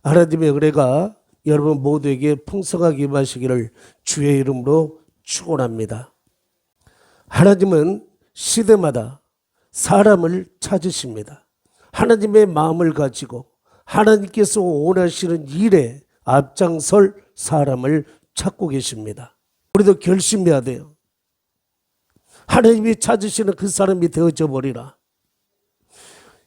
하나님의 은혜가 여러분 모두에게 풍성하게 임하시기를 주의 이름으로 축원합니다. 하나님은 시대마다 사람을 찾으십니다. 하나님의 마음을 가지고 하나님께서 원하시는 일에 앞장설 사람을 찾고 계십니다. 우리도 결심해야 돼요. 하나님이 찾으시는 그 사람이 되어져 버리라.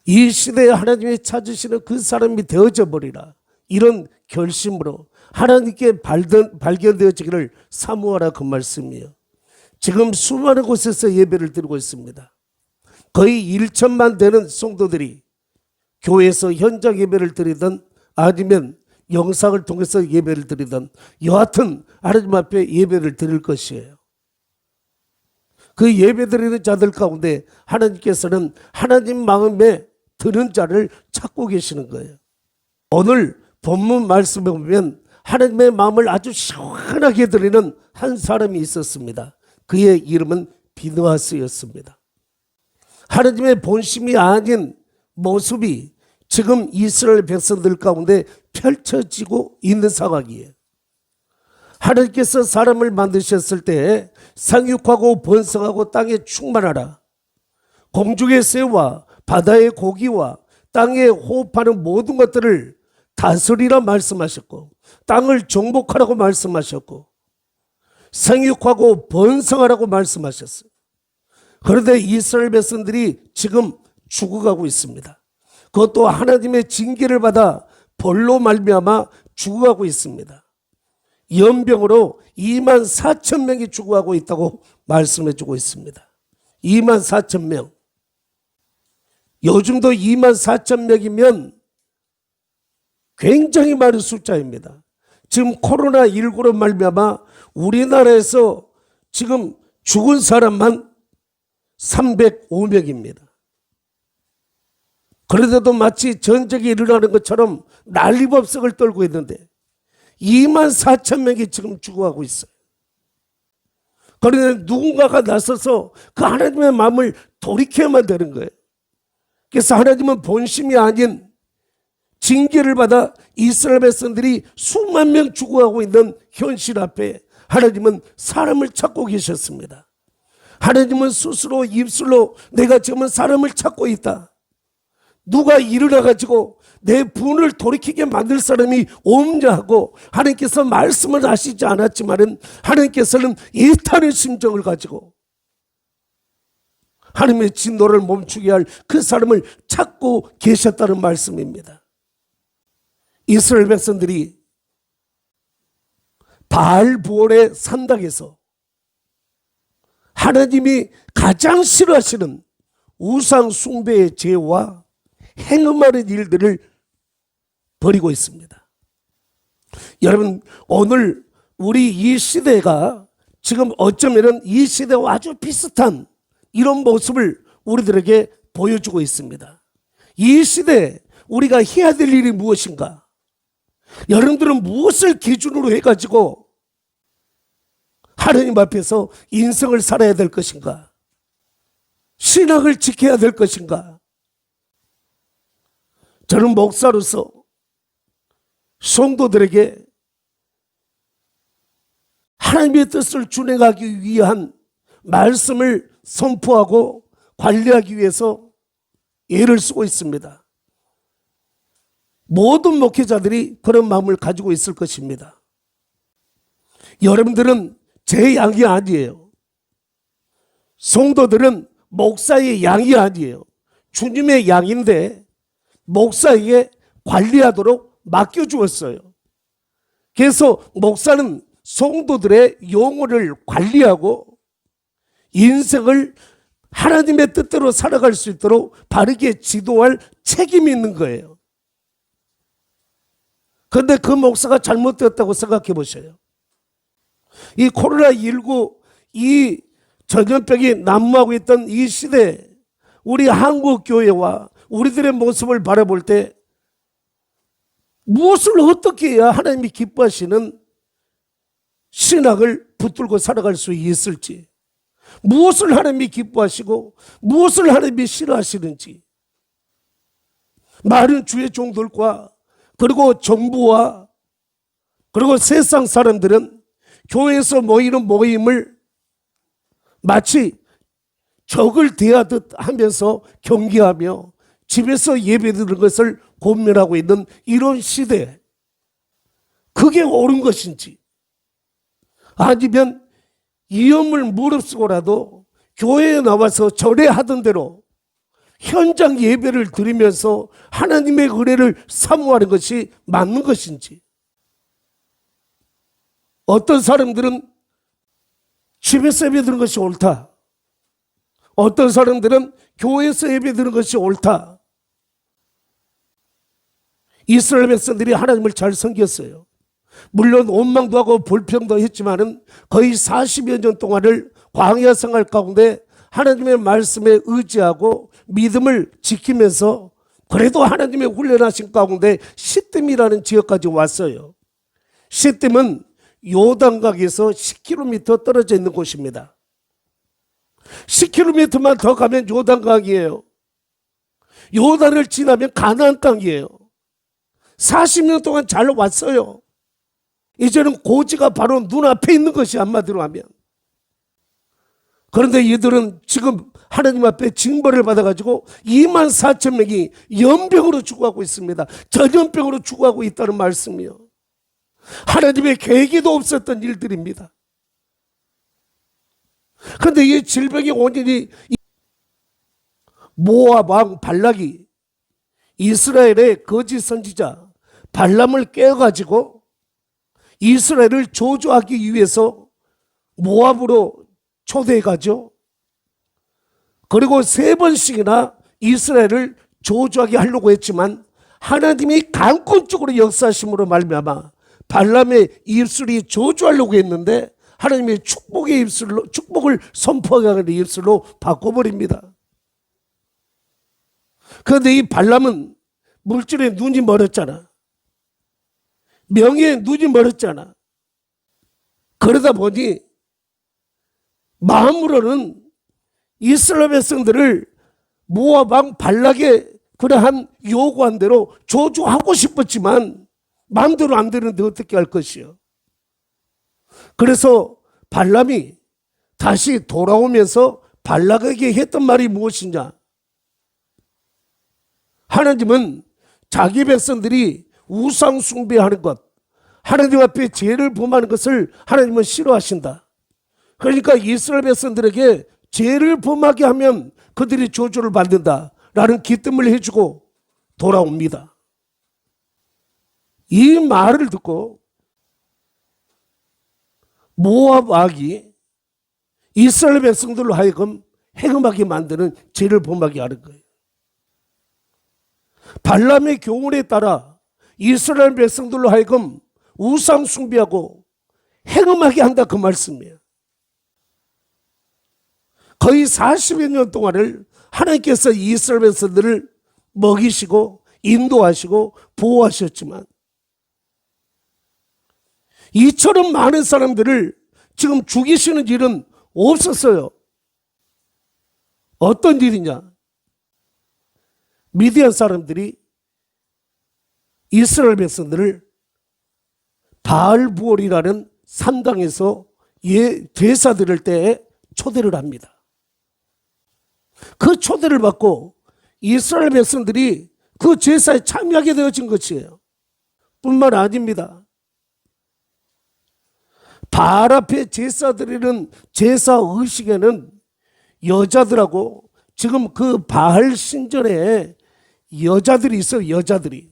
이 시대에 하나님이 찾으시는 그 사람이 되어져 버리라. 이런 결심으로 하나님께 발견되어지기를 사모하라, 그 말씀이에요. 지금 수많은 곳에서 예배를 드리고 있습니다. 거의 1천만 되는 성도들이 교회에서 현장 예배를 드리든 아니면 영상을 통해서 예배를 드리든 여하튼 하나님 앞에 예배를 드릴 것이에요. 그 예배 드리는 자들 가운데 하나님께서는 하나님 마음에 드는 자를 찾고 계시는 거예요. 오늘 본문 말씀에 보면 하나님의 마음을 아주 시원하게 드리는 한 사람이 있었습니다. 그의 이름은 비느하스였습니다. 하나님의 본심이 아닌 모습이 지금 이스라엘 백성들 가운데 펼쳐지고 있는 상황이에요. 하나님께서 사람을 만드셨을 때 생육하고 번성하고 땅에 충만하라. 공중의 새와 바다의 고기와 땅에 호흡하는 모든 것들을 다스리라 말씀하셨고, 땅을 정복하라고 말씀하셨고, 생육하고 번성하라고 말씀하셨어요. 그런데 이스라엘 백성들이 지금 죽어가고 있습니다. 그것도 하나님의 징계를 받아 벌로 말미암아 죽어가고 있습니다. 연병으로 2만 4천 명이 죽어가고 있다고 말씀해주고 있습니다. 2만 4천 명. 요즘도 2만 4천 명이면 굉장히 많은 숫자입니다. 지금 코로나19로 말미암아 우리나라에서 지금 죽은 사람만 305명입니다. 그런데도 마치 전쟁이 일어나는 것처럼 난리법석을 떨고 있는데 2만 4천 명이 지금 죽어가고 있어요. 그런데 누군가가 나서서 그 하나님의 마음을 돌이켜야만 되는 거예요. 그래서 하나님은 본심이 아닌 징계를 받아 이스라엘 백성들이 수만 명 죽어가고 있는 현실 앞에 하나님은 사람을 찾고 계셨습니다. 하나님은 스스로 입술로 내가 지금은 사람을 찾고 있다. 누가 일어나가지고 내 분을 돌이키게 만들 사람이 없냐 하고 하나님께서 말씀을 하시지 않았지만은 하나님께서는 애타는 심정을 가지고 하나님의 진노를 멈추게 할 그 사람을 찾고 계셨다는 말씀입니다. 이스라엘 백성들이 바알부올의 산당에서 하나님이 가장 싫어하시는 우상 숭배의 죄와 행음하는 일들을 벌이고 있습니다. 여러분, 오늘 우리 이 시대가 지금 어쩌면 이 시대와 아주 비슷한 이런 모습을 우리들에게 보여주고 있습니다. 이 시대에 우리가 해야 될 일이 무엇인가? 여러분들은 무엇을 기준으로 해가지고 하나님 앞에서 인생을 살아야 될 것인가? 신앙을 지켜야 될 것인가? 저는 목사로서 성도들에게 하나님의 뜻을 준행하기 위한 말씀을 선포하고 관리하기 위해서 애를 쓰고 있습니다. 모든 목회자들이 그런 마음을 가지고 있을 것입니다. 여러분들은 제 양이 아니에요. 성도들은 목사의 양이 아니에요. 주님의 양인데 목사에게 관리하도록 맡겨주었어요. 그래서 목사는 성도들의 영혼을 관리하고 인생을 하나님의 뜻대로 살아갈 수 있도록 바르게 지도할 책임이 있는 거예요. 그런데 그 목사가 잘못되었다고 생각해 보셔요. 이 코로나19 이 전염병이 난무하고 있던 이 시대에 우리 한국 교회와 우리들의 모습을 바라볼 때 무엇을 어떻게 해야 하나님이 기뻐하시는 신앙을 붙들고 살아갈 수 있을지, 무엇을 하나님이 기뻐하시고 무엇을 하나님이 싫어하시는지, 많은 주의 종들과 그리고 정부와 그리고 세상 사람들은 교회에서 모이는 모임을 마치 적을 대하듯 하면서 경계하며 집에서 예배드리는 것을 고민하고 있는 이런 시대, 그게 옳은 것인지, 아니면 위험을 무릅쓰고라도 교회에 나와서 절에 하던 대로 현장 예배를 드리면서 하나님의 은혜를 사모하는 것이 맞는 것인지. 어떤 사람들은 집에서 예배 드리는 것이 옳다, 어떤 사람들은 교회에서 예배 드리는 것이 옳다. 이스라엘 백성들이 하나님을 잘 섬겼어요. 물론 원망도 하고 불평도 했지만은 거의 40여 년 동안을 광야 생활 가운데 하나님의 말씀에 의지하고 믿음을 지키면서 그래도 하나님의 훈련하신 가운데 시딤이라는 지역까지 왔어요. 시딤은 요단강에서 10km 떨어져 있는 곳입니다. 10km만 더 가면 요단강이에요. 요단을 지나면 가나안 땅이에요. 40년 동안 잘 왔어요. 이제는 고지가 바로 눈앞에 있는 것이 한마디로 하면. 그런데 이들은 지금 하나님 앞에 징벌을 받아가지고 24,000명이 연병으로 죽어가고 있습니다. 전염병으로 죽어가고 있다는 말씀이요. 하나님의 계획에도 없었던 일들입니다. 그런데 이 질병의 원인이 모압 왕 발락이 이스라엘의 거짓 선지자 발람을 깨워가지고 이스라엘을 저주하기 위해서 모압으로 초대해가죠. 그리고 3번씩이나 이스라엘을 저주하게 하려고 했지만 하나님이 강권적으로 역사하심으로 말미암아 발람의 입술이 저주하려고 했는데 하나님의 축복의 입술로, 축복을 선포하게 하는 입술로 바꿔버립니다. 그런데 이 발람은 물질에 눈이 멀었잖아. 명예에 눈이 멀었잖아. 그러다 보니 마음으로는 이스라엘 백성들을 모압 왕 발락의 그러한 요구한 대로 저주하고 싶었지만 마음대로 안 되는데 어떻게 할 것이요. 그래서 발람이 다시 돌아오면서 발락에게 했던 말이 무엇이냐. 하나님은 자기 백성들이 우상 숭배하는 것, 하나님 앞에 죄를 범하는 것을 하나님은 싫어하신다. 그러니까 이스라엘 백성들에게 죄를 범하게 하면 그들이 저주를 받는다라는 기뜸을 해주고 돌아옵니다. 이 말을 듣고 모압 왕이 이스라엘 백성들로 하여금 행음하게 만드는 죄를 범하게 하는 거예요. 발람의 교훈에 따라 이스라엘 백성들로 하여금 우상 숭배하고 행음하게 한다, 그 말씀이에요. 거의 40여 년 동안을 하나님께서 이스라엘 백성들을 먹이시고 인도하시고 보호하셨지만 이처럼 많은 사람들을 지금 죽이시는 일은 없었어요. 어떤 일이냐? 미디안 사람들이 이스라엘 백성들을 바알부올이라는 산당에서 제사 드릴 때에 초대를 합니다. 그 초대를 받고 이스라엘 백성들이 그 제사에 참여하게 되어진 것이에요. 뿐만 아닙니다. 바알 앞에 제사 드리는 제사 의식에는 여자들하고 지금 그 바알 신전에 여자들이 있어요. 여자들이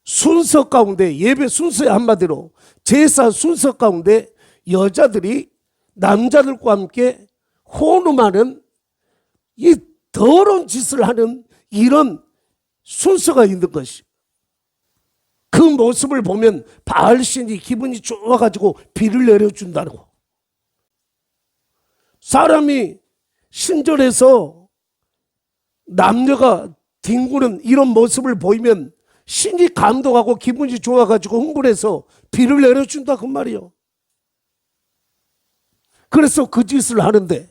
순서 가운데, 예배 순서의 한마디로 제사 순서 가운데 여자들이 남자들과 함께 혼음하는 이 더러운 짓을 하는 이런 순서가 있는 것이. 그 모습을 보면 바알신이 기분이 좋아가지고 비를 내려준다고. 사람이 신전에서 남녀가 뒹구는 이런 모습을 보이면 신이 감동하고 기분이 좋아가지고 흥분해서 비를 내려준다, 그 말이요. 그래서 그 짓을 하는데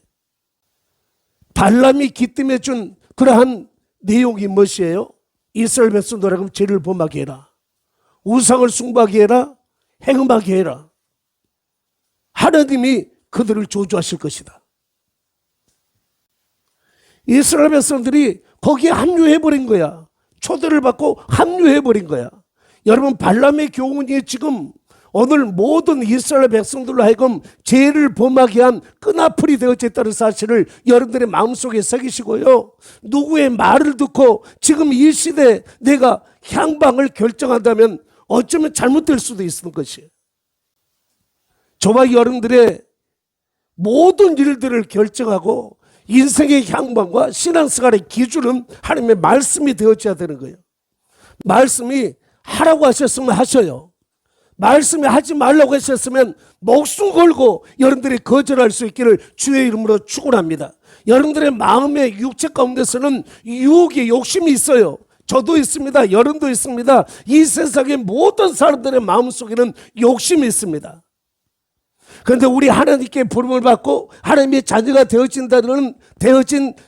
발람이 기뜸해 준 그러한 내용이 무엇이에요? 이스라엘 백성들에게 죄를 범하게 해라. 우상을 숭배하게 해라, 행음하게 해라. 하나님이 그들을 저주하실 것이다. 이스라엘 백성들이 거기에 합류해버린 거야. 초대를 받고 합류해버린 거야. 여러분, 발람의 교훈이 지금 오늘 모든 이스라엘 백성들로 하여금 죄를 범하게 한 끈아풀이 되어졌다는 사실을 여러분들의 마음속에 새기시고요. 누구의 말을 듣고 지금 이 시대에 내가 향방을 결정한다면 어쩌면 잘못될 수도 있는 것이에요. 저와 여러분들의 모든 일들을 결정하고 인생의 향방과 신앙생활의 기준은 하나님의 말씀이 되어져야 되는 거예요. 말씀이 하라고 하셨으면 하셔요. 말씀이 하지 말라고 하셨으면 목숨 걸고 여러분들이 거절할 수 있기를 주의 이름으로 축원합니다. 여러분들의 마음의 육체 가운데서는 유혹의 욕심이 있어요. 저도 있습니다. 여러분도 있습니다. 이 세상의 모든 사람들의 마음속에는 욕심이 있습니다. 그런데 우리 하나님께 부름을 받고 하나님의 자녀가 되어진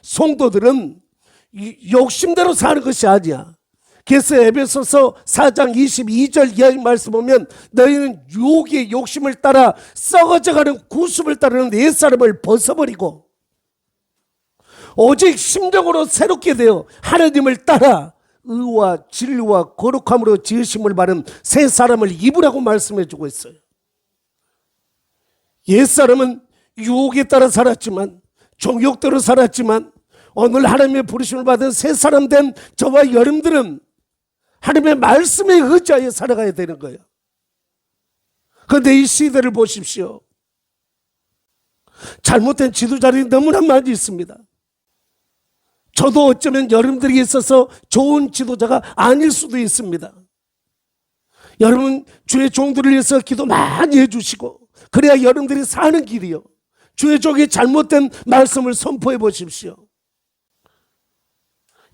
성도들은 욕심대로 사는 것이 아니야. 그래서 에베소서 4장 22절 이하의 말씀 보면 너희는 유혹의 욕심을 따라 썩어져가는 구습을 따르는 옛사람을 벗어버리고 오직 심정으로 새롭게 되어 하나님을 따라 의와 진리와 거룩함으로 지으심을 받은 새 사람을 입으라고 말씀해 주고 있어요. 옛사람은 유혹에 따라 살았지만, 종욕대로 살았지만, 오늘 하나님의 부르심을 받은 새 사람 된 저와 여러분들은 하나님의 말씀에 의지하여 살아가야 되는 거예요. 그런데 이 시대를 보십시오. 잘못된 지도자들이 너무나 많이 있습니다. 저도 어쩌면 여러분들에게 있어서 좋은 지도자가 아닐 수도 있습니다. 여러분, 주의 종들을 위해서 기도 많이 해주시고 그래야 여러분들이 사는 길이요. 주의 종이 잘못된 말씀을 선포해 보십시오.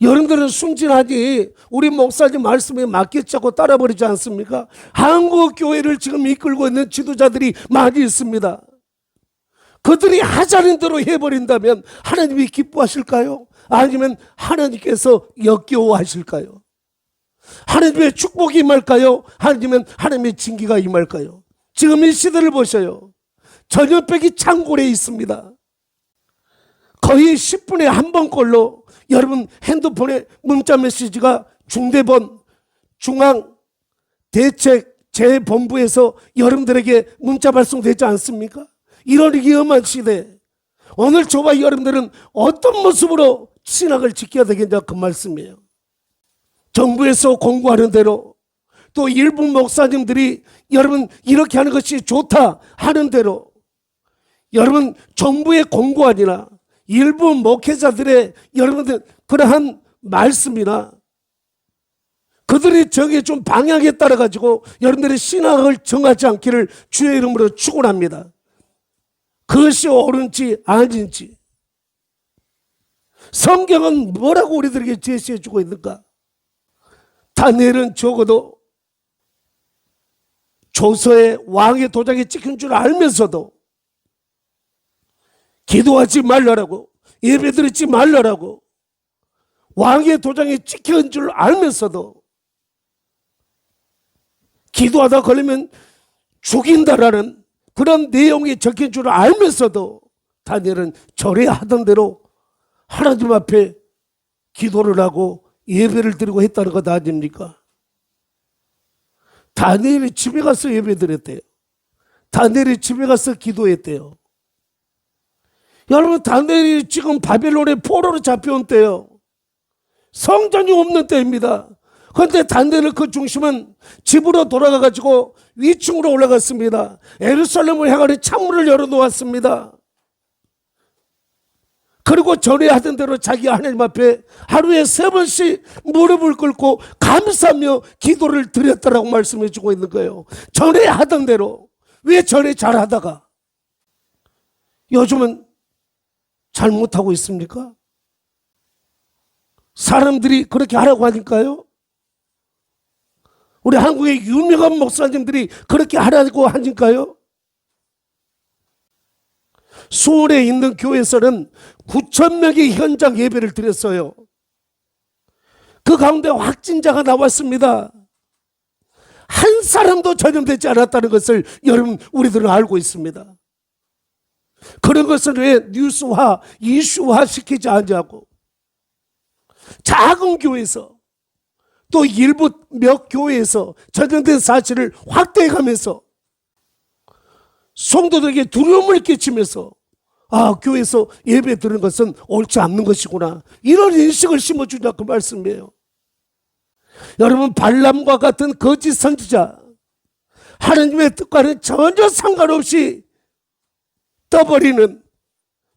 여러분들은 순진하니 우리 목사님 말씀에 맡겼자고 따라버리지 않습니까? 한국 교회를 지금 이끌고 있는 지도자들이 많이 있습니다. 그들이 하자는 대로 해버린다면 하나님이 기뻐하실까요? 아니면 하나님께서 역겨워하실까요? 하나님의 축복이 임할까요? 아니면 하나님의 징계가 임할까요? 지금 이 시대를 보셔요. 전염병이 창궐에 있습니다. 거의 10분에 한 번꼴로 여러분 핸드폰에 문자 메시지가 중대본 중앙대책재본부에서 여러분들에게 문자 발송되지 않습니까? 이런 위험한 시대, 오늘 저와 여러분들은 어떤 모습으로 신앙을 지켜야 되겠냐, 그 말씀이에요. 정부에서 공고하는 대로, 또 일부 목사님들이 여러분 이렇게 하는 것이 좋다 하는 대로, 여러분 정부의 공고 아니라 일부 목회자들의 여러분들 그러한 말씀이나 그들이 정해준 방향에 따라 가지고 여러분들의 신앙을 정하지 않기를 주의 이름으로 축원합니다. 그것이 옳은지 아닌지 성경은 뭐라고 우리들에게 제시해 주고 있는가? 다니엘은 적어도 조서에 왕의 도장이 찍힌 줄 알면서도 기도하지 말라라고, 예배드리지 말라라고, 왕의 도장이 찍힌 줄 알면서도 기도하다 걸리면 죽인다라는 그런 내용이 적힌 줄 알면서도 다니엘은 절에하던 대로 하나님 앞에 기도를 하고 예배를 드리고 했다는 것 아닙니까? 다니엘이 집에 가서 예배 드렸대요. 다니엘이 집에 가서 기도했대요. 여러분, 다니엘이 지금 바벨론의 포로로 잡혀온 때요. 성전이 없는 때입니다. 그런데 다니엘의 그 중심은 집으로 돌아가가지고 위층으로 올라갔습니다. 예루살렘을 향하여 창문을 열어놓았습니다. 그리고 전에 하던 대로 자기 하나님 앞에 하루에 3번씩 무릎을 꿇고 감사하며 기도를 드렸다라고 말씀해 주고 있는 거예요. 전에 하던 대로. 왜 전에 잘하다가 요즘은 잘못하고 있습니까? 사람들이 그렇게 하라고 하니까요? 우리 한국의 유명한 목사님들이 그렇게 하라고 하니까요? 수원에 있는 교회에서는 9,000명이 현장 예배를 드렸어요. 그 가운데 확진자가 나왔습니다. 한 사람도 전염되지 않았다는 것을 여러분 우리들은 알고 있습니다. 그런 것을 왜 뉴스화, 이슈화 시키지 않냐고. 작은 교회에서 또 일부 몇 교회에서 전염된 사실을 확대해가면서 성도들에게 두려움을 끼치면서 교회에서 예배 드리는 것은 옳지 않는 것이구나, 이런 인식을 심어주냐 그 말씀이에요. 여러분, 발람과 같은 거짓 선지자, 하나님의 뜻과는 전혀 상관없이 떠버리는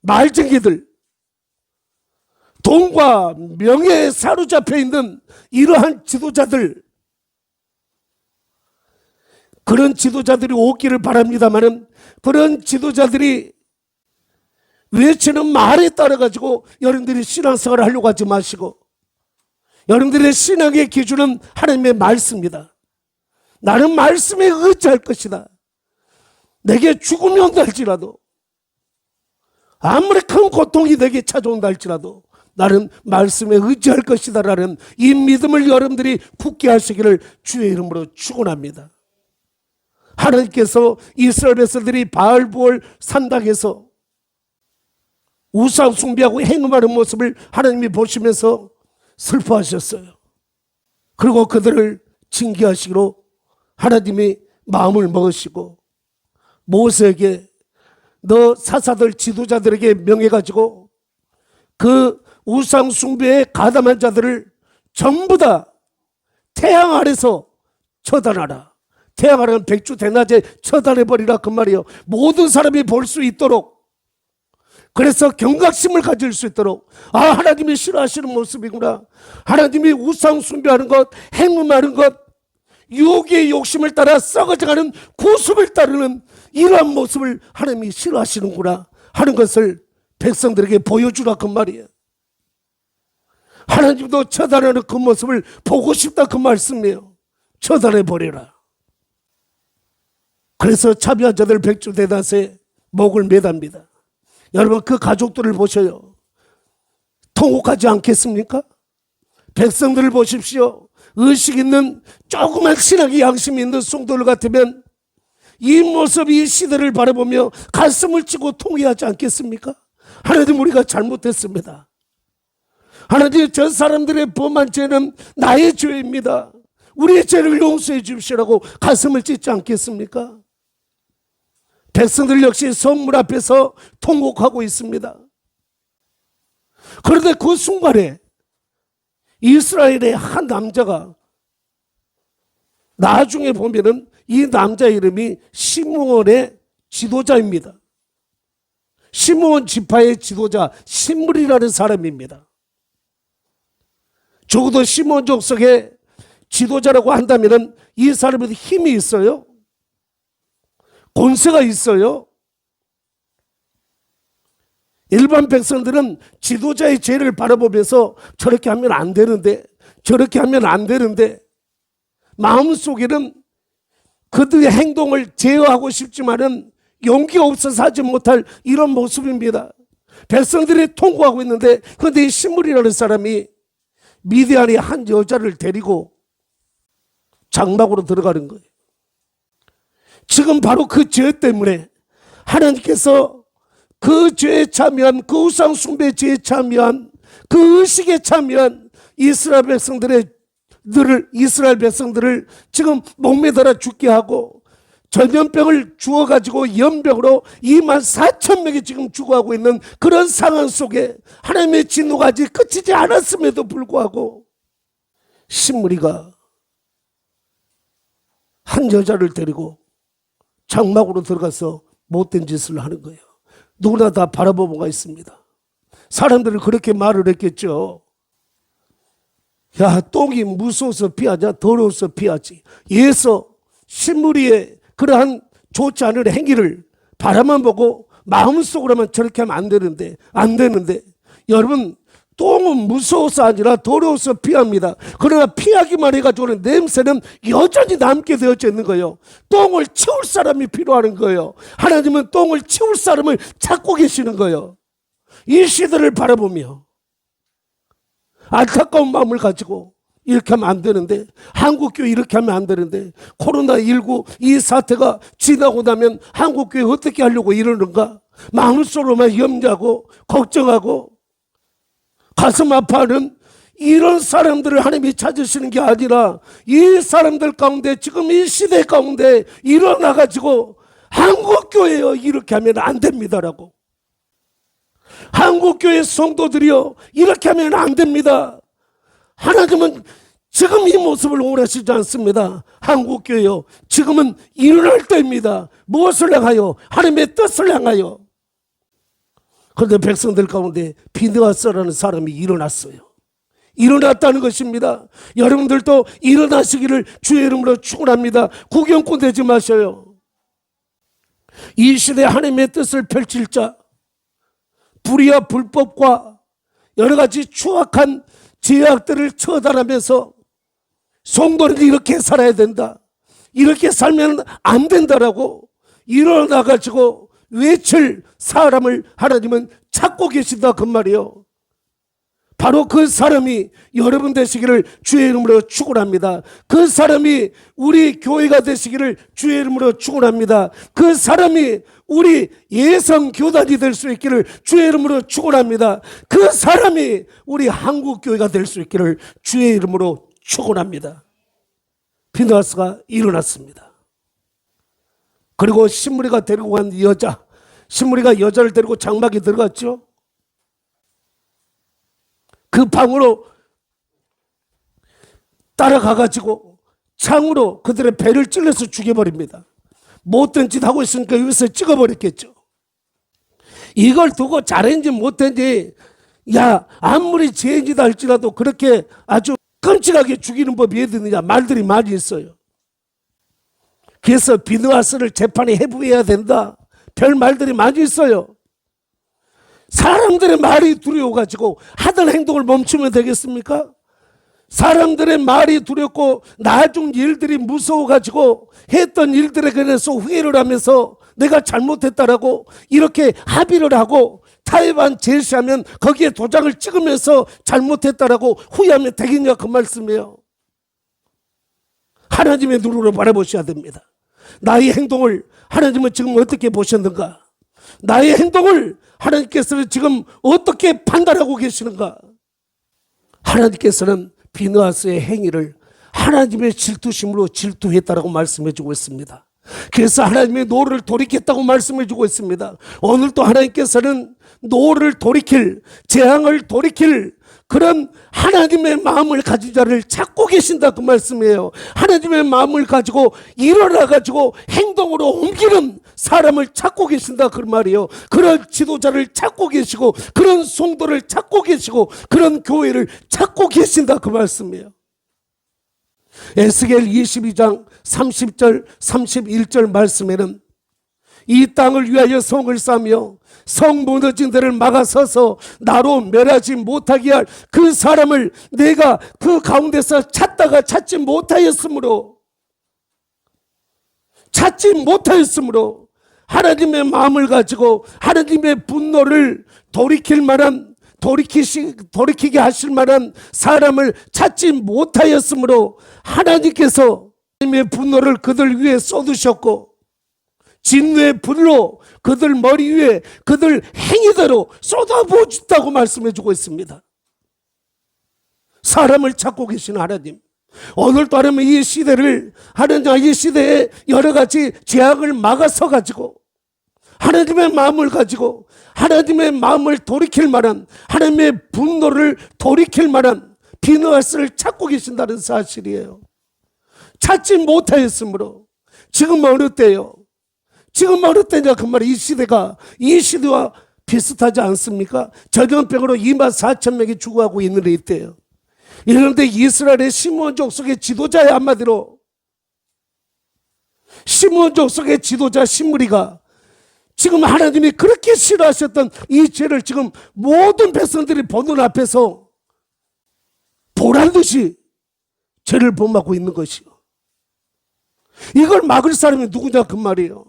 말쟁이들, 돈과 명예에 사로잡혀 있는 이러한 지도자들, 그런 지도자들이 오기를 바랍니다마는, 그런 지도자들이 외치는 말에 따라 가지고 여러분들이 신앙생활을 하려고 하지 마시고, 여러분들의 신앙의 기준은 하나님의 말씀입니다. 나는 말씀에 의지할 것이다. 내게 죽음이 온다 할지라도, 아무리 큰 고통이 내게 찾아온다 할지라도 나는 말씀에 의지할 것이다 라는 이 믿음을 여러분들이 굳게 하시기를 주의 이름으로 축원합니다. 하나님께서 이스라엘 백성들이 바알부올 산당에서 우상 숭배하고 행음하는 모습을 하나님이 보시면서 슬퍼하셨어요. 그리고 그들을 징계하시기로 하나님이 마음을 먹으시고 모세에게 너 사사들 지도자들에게 명해가지고 그 우상 숭배에 가담한 자들을 전부 다 태양 아래서 처단하라. 태양 아래는 백주 대낮에 처단해버리라 그 말이에요. 모든 사람이 볼 수 있도록, 그래서 경각심을 가질 수 있도록, 하나님이 싫어하시는 모습이구나, 하나님이 우상 숭배하는 것, 행음하는 것, 유혹의 욕심을 따라 썩어져가는 고습을 따르는 이러한 모습을 하나님이 싫어하시는구나 하는 것을 백성들에게 보여주라 그 말이에요. 하나님도 처단하는 그 모습을 보고 싶다 그 말씀이에요. 처단해버려라. 그래서 참여한 자들 백주 대낮에 목을 매답니다. 여러분, 그 가족들을 보셔요. 통곡하지 않겠습니까? 백성들을 보십시오. 의식 있는 조그만 신학의 양심이 있는 성도들 같으면 이 모습, 이 시대를 바라보며 가슴을 치고 통회하지 않겠습니까? 하나님, 우리가 잘못했습니다. 하나님, 저 사람들의 범한 죄는 나의 죄입니다. 우리의 죄를 용서해 주시라고 가슴을 찢지 않겠습니까? 백성들 역시 성문 앞에서 통곡하고 있습니다. 그런데 그 순간에 이스라엘의 한 남자가, 나중에 보면은 이 남자 이름이 시므온의 지도자입니다. 시므온 지파의 지도자 신물이라는 사람입니다. 적어도 시므온 족속의 지도자라고 한다면은 이 사람에도 힘이 있어요. 권세가 있어요. 일반 백성들은 지도자의 죄를 바라보면서 저렇게 하면 안 되는데, 저렇게 하면 안 되는데, 마음속에는 그들의 행동을 제어하고 싶지만은 용기가 없어서 하지 못할 이런 모습입니다. 백성들이 통곡하고 있는데, 그런데 이 신물이라는 사람이 미디안의 한 여자를 데리고 장막으로 들어가는 거예요. 지금 바로 그 죄 때문에 하나님께서 그 죄에 참여한, 그 우상 숭배 죄에 참여한, 그 의식에 참여한 이스라엘 백성들을 지금 목매달아 죽게 하고 전염병을 주어가지고 연병으로 24,000명이 지금 죽어가고 있는 그런 상황 속에 하나님의 진노가 아직 그치지 않았음에도 불구하고 신무리가 한 여자를 데리고 장막으로 들어가서 못된 짓을 하는 거예요. 누구나 다 바라보고가 있습니다. 사람들은 그렇게 말을 했겠죠. 야, 똥이 무서워서 피하냐? 더러워서 피하지. 예서 신무리의 그러한 좋지 않은 행위를 바라만 보고 마음속으로만 저렇게 하면 안 되는데 여러분, 똥은 무서워서 아니라 더러워서 피합니다. 그러나 피하기만 해가지고는 냄새는 여전히 남게 되어져 있는 거예요. 똥을 치울 사람이 필요한 거예요. 하나님은 똥을 치울 사람을 찾고 계시는 거예요. 이 시대를 바라보며 안타까운 마음을 가지고 이렇게 하면 안 되는데, 한국교회 이렇게 하면 안 되는데, 코로나19 이 사태가 지나고 나면 한국교회 어떻게 하려고 이러는가? 마음속으로만 염려하고 걱정하고 가슴 아파하는 이런 사람들을 하나님이 찾으시는 게 아니라, 이 사람들 가운데, 지금 이 시대 가운데 일어나가지고 한국교회요 이렇게 하면 안 됩니다라고, 한국교회 성도들이요 이렇게 하면 안 됩니다. 하나님은 지금 이 모습을 원하시지 않습니다. 한국교회요, 지금은 일어날 때입니다. 무엇을 향하여? 하나님의 뜻을 향하여. 그런데 백성들 가운데 비느하스라는 사람이 일어났어요. 일어났다는 것입니다. 여러분들도 일어나시기를 주의 이름으로 축원합니다. 구경꾼 되지 마셔요. 이 시대에 하나님의 뜻을 펼칠 자, 불의와 불법과 여러 가지 추악한 제약들을 처단하면서 성도는 이렇게 살아야 된다, 이렇게 살면 안 된다라고 일어나가지고 외칠 사람을 하나님은 찾고 계신다 그 말이에요. 바로 그 사람이 여러분 되시기를 주의 이름으로 축원합니다. 그 사람이 우리 교회가 되시기를 주의 이름으로 축원합니다. 그 사람이 우리 예성 교단이 될 수 있기를 주의 이름으로 축원합니다. 그 사람이 우리 한국 교회가 될 수 있기를 주의 이름으로 축원합니다. 비느하스가 일어났습니다. 그리고 신무리가 데리고 간 여자, 신무리가 여자를 데리고 장막에 들어갔죠. 그 방으로 따라가가지고 창으로 그들의 배를 찔러서 죽여버립니다. 못된 짓 하고 있으니까 여기서 찍어버렸겠죠. 이걸 두고 잘했는지 못했는지, 야 아무리 죄인이다 할지라도 그렇게 아주 끔찍하게 죽이는 법이 어디느냐 말들이 많이 있어요. 그래서 비느하스를 재판에 회부해야 된다, 별 말들이 많이 있어요. 사람들의 말이 두려워가지고 하던 행동을 멈추면 되겠습니까? 사람들의 말이 두렵고 나중 일들이 무서워가지고 했던 일들에 관해서 후회를 하면서 내가 잘못했다라고 이렇게 합의를 하고 타협안 제시하면 거기에 도장을 찍으면서 잘못했다라고 후회하면 되겠냐 그 말씀이에요. 하나님의 눈으로 바라보셔야 됩니다. 나의 행동을 하나님은 지금 어떻게 보셨는가? 나의 행동을 하나님께서는 지금 어떻게 판단하고 계시는가? 하나님께서는 비느하스의 행위를 하나님의 질투심으로 질투했다라고 말씀해 주고 있습니다. 그래서 하나님의 노를 돌이켰다고 말씀해 주고 있습니다. 오늘도 하나님께서는 노를 돌이킬, 재앙을 돌이킬 그런 하나님의 마음을 가진 자를 찾고 계신다 그 말씀이에요. 하나님의 마음을 가지고 일어나가지고 행동으로 옮기는 사람을 찾고 계신다 그 말이에요. 그런 지도자를 찾고 계시고, 그런 성도를 찾고 계시고, 그런 교회를 찾고 계신다 그 말씀이에요. 에스겔 22장 30절 31절 말씀에는 이 땅을 위하여 성을 쌓며 성 무너진 데를 막아서서 나로 멸하지 못하게 할 그 사람을 내가 그 가운데서 찾다가 찾지 못하였으므로 하나님의 마음을 가지고 하나님의 분노를 돌이키게 하실 만한 사람을 찾지 못하였으므로 하나님께서 하나님의 분노를 그들 위에 쏟으셨고 진노의 불로 그들 머리 위에 그들 행위대로 쏟아부었다고 말씀해 주고 있습니다. 사람을 찾고 계신 하나님, 오늘도 하나님 이 시대를, 하나님 이 시대에 여러 가지 재앙을 막아서 가지고 하나님의 마음을 가지고 하나님의 마음을 돌이킬 만한, 하나님의 분노를 돌이킬 만한 비느하스를 찾고 계신다는 사실이에요. 찾지 못하였으므로 지금 어느 때요? 지금 어느 때냐 그 말이, 이 시대와 비슷하지 않습니까? 전염병으로 24,000명이 죽어가고 있는 이때예요. 이런데 이스라엘의 시므온족 속의 지도자의 한마디로 시므온족 속의 지도자 신무리가 지금 하나님이 그렇게 싫어하셨던 이 죄를 지금 모든 백성들이 보는 앞에서 보란 듯이 죄를 범하고 있는 것이요. 이걸 막을 사람이 누구냐 그 말이에요.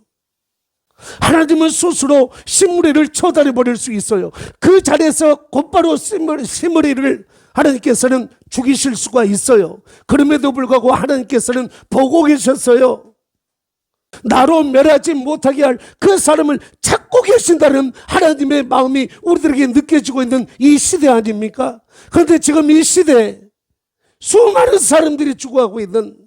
하나님은 스스로 신무리를 처단해 버릴 수 있어요. 그 자리에서 곧바로 신무리를 하나님께서는 죽이실 수가 있어요. 그럼에도 불구하고 하나님께서는 보고 계셨어요. 나로 멸하지 못하게 할 그 사람을 찾고 계신다는 하나님의 마음이 우리들에게 느껴지고 있는 이 시대 아닙니까? 그런데 지금 이 시대에 수많은 사람들이 죽어가고 있는,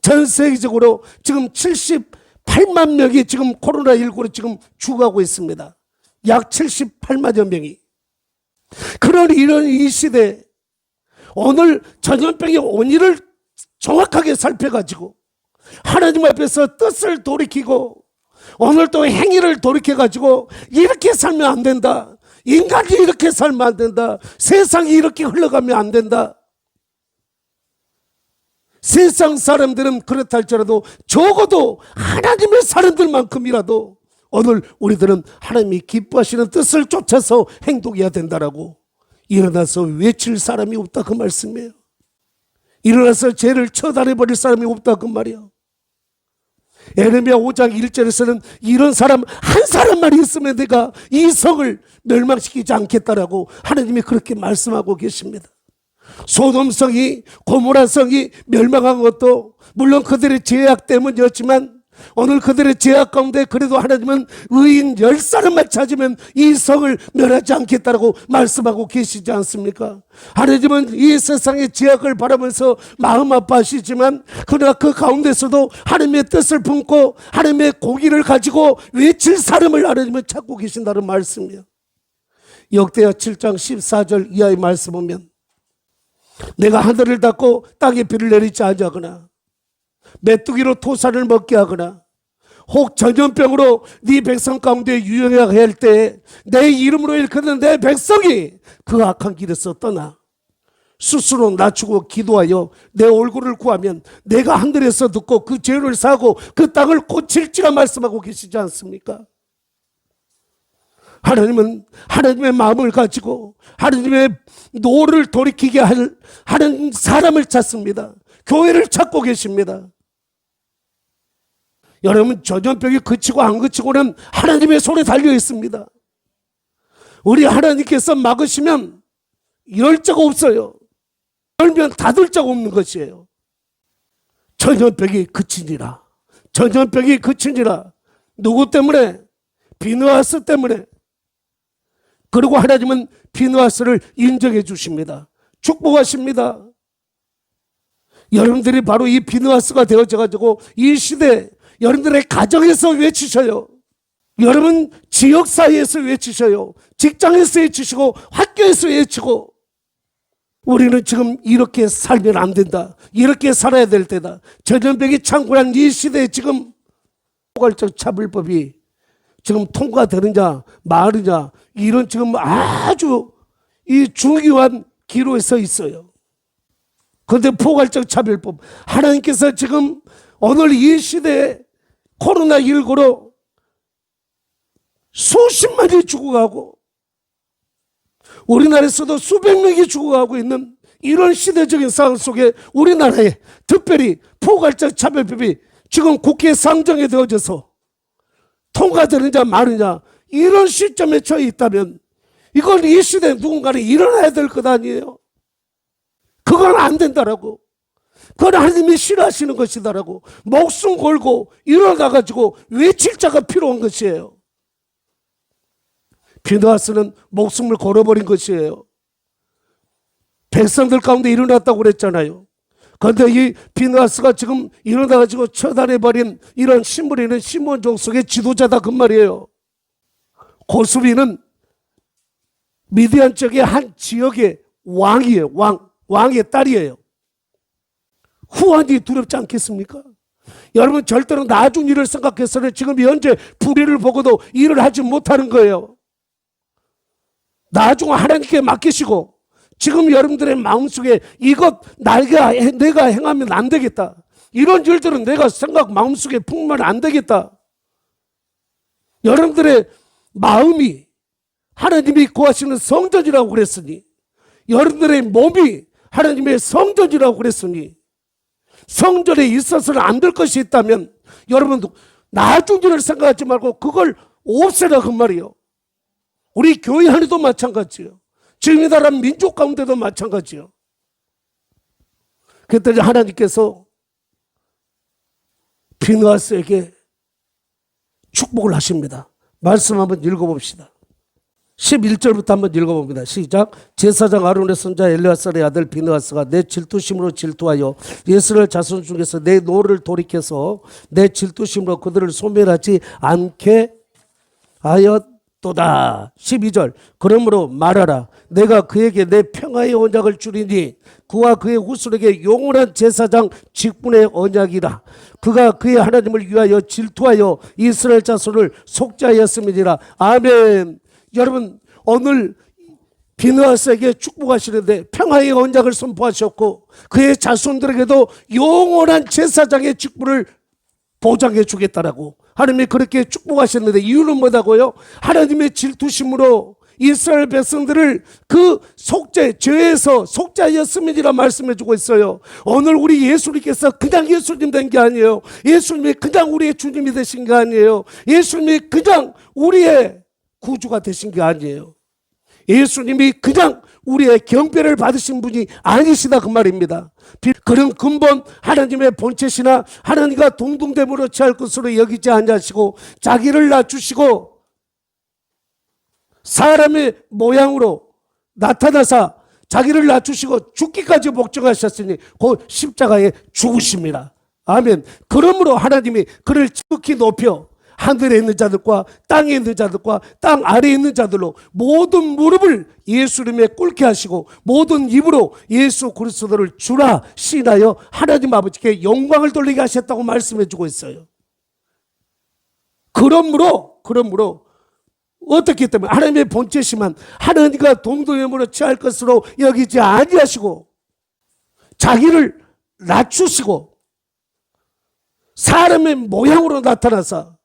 전 세계적으로 지금 78만 명이 지금 코로나19로 지금 죽어가고 있습니다. 약 78만여 명이. 그런 이런 이 시대에 오늘 전염병의 원인을 정확하게 살펴가지고 하나님 앞에서 뜻을 돌이키고 오늘 또 행위를 돌이켜가지고 이렇게 살면 안 된다, 인간이 이렇게 살면 안 된다, 세상이 이렇게 흘러가면 안 된다. 세상 사람들은 그렇다 할지라도 적어도 하나님의 사람들만큼이라도 오늘 우리들은 하나님이 기뻐하시는 뜻을 쫓아서 행동해야 된다라고 일어나서 외칠 사람이 없다, 그 말씀이에요. 일어나서 죄를 처단해버릴 사람이 없다, 그 말이에요. 에레미야 5장 1절에서는 이런 사람 한 사람만 있으면 내가 이 성을 멸망시키지 않겠다라고 하나님이 그렇게 말씀하고 계십니다. 소돔성이, 고모라성이 멸망한 것도 물론 그들의 죄악 때문이었지만 오늘 그들의 죄악 가운데 그래도 하나님은 의인 10사람만 찾으면 이 성을 멸하지 않겠다라고 말씀하고 계시지 않습니까? 하나님은 이 세상의 죄악을 바라면서 마음 아파하시지만 그러나 그 가운데서도 하나님의 뜻을 품고 하나님의 공의를 가지고 외칠 사람을 하나님은 찾고 계신다는 말씀이에요. 역대하 7장 14절 이하의 말씀 보면 내가 하늘을 닫고 땅에 비를 내리지 아니하거나 메뚜기로 토사를 먹게 하거나 혹 전염병으로 네 백성 가운데 유행하게 할 때 내 이름으로 일컫는 내 백성이 그 악한 길에서 떠나 스스로 낮추고 기도하여 내 얼굴을 구하면 내가 하늘에서 듣고 그 죄를 사고 그 땅을 고칠지라 말씀하고 계시지 않습니까? 하나님은 하나님의 마음을 가지고 하나님의 노를 돌이키게 하는 사람을 찾습니다. 교회를 찾고 계십니다. 여러분, 전염병이 그치고 안 그치고는 하나님의 손에 달려 있습니다. 우리 하나님께서 막으시면 열 자가 없어요. 열면 닫을 자가 없는 것이에요. 전염병이 그치니라. 전염병이 그치니라. 누구 때문에? 비누아스 때문에. 그리고 하나님은 비누아스를 인정해 주십니다. 축복하십니다. 여러분들이 바로 이 비누아스가 되어져가지고 이 시대 여러분들의 가정에서 외치셔요. 여러분 지역 사이에서 외치셔요. 직장에서 외치시고 학교에서 외치고 우리는 지금 이렇게 살면 안 된다. 이렇게 살아야 될 때다. 전염병이 창궐한 이 시대에 지금 포괄적 차별법이 지금 통과되느냐 마느냐 이런 지금 아주 이 중요한 기로에 서 있어요. 그런데 포괄적 차별법 하나님께서 지금 오늘 이 시대에 코로나19로 수십만이 죽어가고 우리나라에서도 수백 명이 죽어가고 있는 이런 시대적인 상황 속에 우리나라에 특별히 포괄적 차별법이 지금 국회에 상정이 되어져서 통과되느냐 마느냐 이런 시점에 처해 있다면 이건 이 시대에 누군가는 일어나야 될 것 아니에요. 그건 안 된다라고. 그건 하나님이 싫어하시는 것이다라고 목숨 걸고 일어나가지고 외칠 자가 필요한 것이에요. 비누아스는 목숨을 걸어버린 것이에요. 백성들 가운데 일어났다고 그랬잖아요. 그런데 이 비누아스가 지금 일어나가지고 처단해버린 이런 신부리는 시몬 족속의 지도자다 그 말이에요. 고수비는 미디안 쪽의 한 지역의 왕이에요. 왕의 딸이에요. 후환이 두렵지 않겠습니까? 여러분 절대로 나중 일을 생각해서는 지금 현재 불의를 보고도 일을 하지 못하는 거예요. 나중 하나님께 맡기시고 지금 여러분들의 마음속에 이것 내가 행하면 안 되겠다. 이런 일들은 내가 생각 마음속에 품으면 안 되겠다. 여러분들의 마음이 하나님이 구하시는 성전이라고 그랬으니 여러분들의 몸이 하나님의 성전이라고 그랬으니 성전에 있어서는 안 될 것이 있다면 여러분도 나중 일을 생각하지 말고 그걸 없애라 그 말이에요. 우리 교회 안에도 마찬가지예요. 지금 이 나라 민족 가운데도 마찬가지요. 그랬더니 하나님께서 비느하스에게 축복을 하십니다. 말씀 한번 읽어봅시다. 11절부터 한번 읽어봅니다. 시작. 제사장 아론의 손자 엘르아살의 아들 비느하스가 내 질투심으로 질투하여 이스라엘 자손 중에서 내 노를 돌이켜서 내 질투심으로 그들을 소멸하지 않게 하였도다. 12절. 그러므로 말하라. 내가 그에게 내 평화의 언약을 주리니 그와 그의 후손에게 영원한 제사장 직분의 언약이라. 그가 그의 하나님을 위하여 질투하여 이스라엘 자손을 속죄하였음이니라. 아멘. 여러분, 오늘 비느하스에게 축복하시는데 평화의 언약을 선포하셨고 그의 자손들에게도 영원한 제사장의 직분을 보장해 주겠다라고 하나님이 그렇게 축복하셨는데 이유는 뭐다고요? 하나님의 질투심으로 이스라엘 백성들을 그 죄에서 속죄하였음이라 말씀해 주고 있어요. 오늘 우리 예수님께서 그냥 예수님 된 게 아니에요. 예수님이 그냥 우리의 주님이 되신 게 아니에요. 예수님이 그냥 우리의 구주가 되신 게 아니에요. 예수님이 그냥 우리의 경배를 받으신 분이 아니시다 그 말입니다. 그런 근본 하나님의 본체시나 하나님과 동등됨으로 취할 것으로 여기지 아니하시고 자기를 낮추시고 사람의 모양으로 나타나사 자기를 낮추시고 죽기까지 복종하셨으니 그 십자가에 죽으십니다. 아멘. 그러므로 하나님이 그를 지극히 높여 하늘에 있는 자들과 땅에 있는 자들과 땅 아래에 있는 자들로 모든 무릎을 예수님에 꿇게 하시고 모든 입으로 예수 그리스도를 주라 신하여 하나님 아버지께 영광을 돌리게 하셨다고 말씀해 주고 있어요. 그러므로 어떻기 때문에 하나님의 본체시만 하나님과 동등함으로 취할 것으로 여기지 아니하시고 자기를 낮추시고 사람의 모양으로 나타나서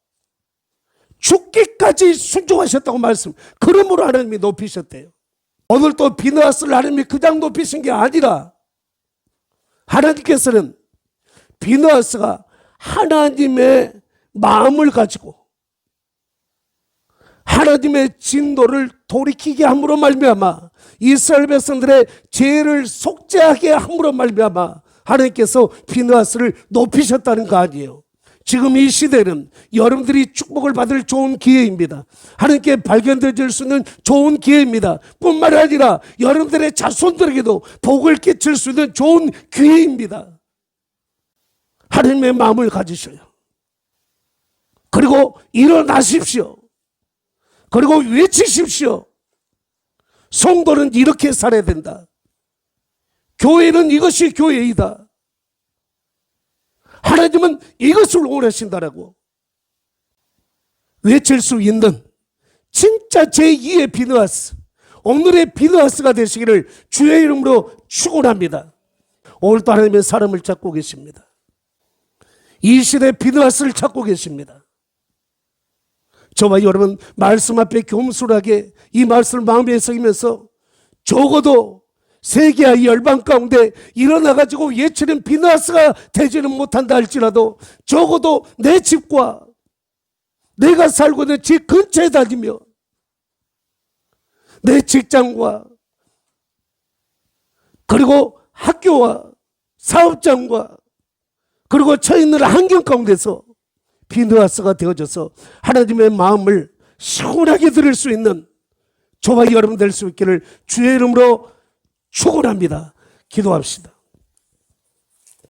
죽기까지 순종하셨다고 말씀. 그러므로 하나님이 높이셨대요. 오늘 또 비느하스를 하나님이 그냥 높이신 게 아니라 하나님께서는 비느하스가 하나님의 마음을 가지고 하나님의 진노를 돌이키게 함으로 말미암아 이스라엘 백성들의 죄를 속죄하게 함으로 말미암아 하나님께서 비느하스를 높이셨다는 거 아니에요. 지금 이 시대는 여러분들이 축복을 받을 좋은 기회입니다. 하나님께 발견되어질 수 있는 좋은 기회입니다. 뿐만 아니라 여러분들의 자손들에게도 복을 끼칠 수 있는 좋은 기회입니다. 하나님의 마음을 가지셔요. 그리고 일어나십시오. 그리고 외치십시오. 성도는 이렇게 살아야 된다. 교회는 이것이 교회이다. 하나님은 이것을 원하신다라고 외칠 수 있는 진짜 제2의 비느하스, 오늘의 비느하스가 되시기를 주의 이름으로 축원합니다. 오늘도 하나님의 사람을 찾고 계십니다. 이 시대 비느하스를 찾고 계십니다. 저와 여러분 말씀 앞에 겸손하게 이 말씀을 마음에 새기면서 적어도 세계와 열방 가운데 일어나가지고 외치는 비느하스가 되지는 못한다 할지라도 적어도 내 집과 내가 살고 있는 집 근처에 다니며 내 직장과 그리고 학교와 사업장과 그리고 처해 있는 환경 가운데서 비느하스가 되어져서 하나님의 마음을 시원하게 들을 수 있는 저와 여러분 될 수 있기를 주의 이름으로 축원합니다. 기도합시다.